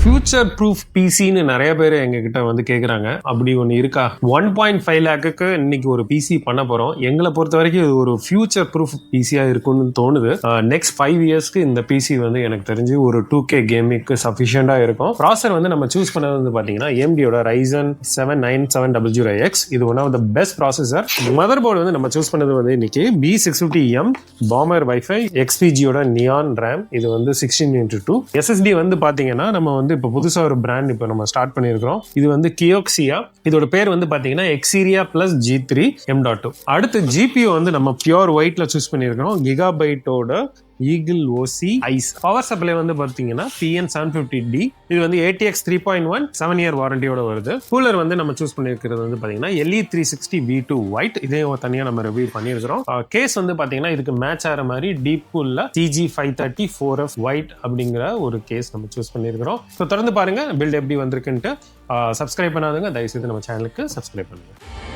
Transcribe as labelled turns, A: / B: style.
A: Future proof பிசின்னு நிறைய பேர் எங்ககிட்ட வந்து கேட்குறாங்க. அப்படி ஒன்று இருக்கா? 1.5 லேக்குக்கு இன்னைக்கு ஒரு பிசி பண்ண போகிறோம். எங்களை பொறுத்த வரைக்கும் இது ஒரு ஃபியூச்சர் ப்ரூஃப் பிசியாக இருக்கும்னு தோணுது. நெக்ஸ்ட் 5 இயர்ஸ்க்கு இந்த பிசி வந்து எனக்கு தெரிஞ்சு ஒரு 2K கேமிங்க்கு சஃபிஷியண்டாக இருக்கும். ப்ராசர் வந்து நம்ம சூஸ் பண்ணது வந்து பார்த்தீங்கன்னா AMDயோட Ryzen 7 9700X. இது one of the best processor. Mother board வந்து நம்ம சூஸ் பண்ணது வந்து இன்னைக்கு B650M பாமர் வைஃபை XPGயோட Neon RAM. இது வந்து 16x2. SSD வந்து பார்த்தீங்கன்னா நம்ம வந்து இப்போ புதுசாக ஒரு பிராண்ட் இப்போ நம்ம ஸ்டார்ட் பண்ணியிருக்கிறோம். இது வந்து Kioxia. இதோட பேர் வந்து பார்த்தீங்கன்னா Xperia Plus G3 M.2. அடுத்து GPU வந்து நம்ம பியூர் ஒயிட்ல சூஸ் பண்ணியிருக்கிறோம். கிகாபைட்டோட eagle OC ice. Power supply வந்து பார்த்தீங்கன்னா PN750D. இது வந்து ATX 3.1 7 இயர் வாரண்டியோட வருது. கூலர் வந்து நம்ம சூஸ் பண்ணியிருக்கிறது வந்து பார்த்தீங்கன்னா LE360 V2 ஒயிட். இதே தனியாக நம்ம ரிவ்யூ பண்ணியிருக்கிறோம். கேஸ் வந்து பார்த்தீங்கன்னா இதுக்கு மேட்ச் ஆகிற மாதிரி Deepcoolல CG530 4F ஒயிட் அப்படிங்கிற ஒரு கேஸ் நம்ம சூஸ் பண்ணியிருக்கிறோம். ஸோ தொடர்ந்து பாருங்க பில்ட் எப்படி வந்திருக்குன்ட்டு. சப்ஸ்கிரைப் பண்ணாதுங்க, தயவுசெய்து நம்ம சேனலுக்கு சப்ஸ்கிரைப் பண்ணுங்க.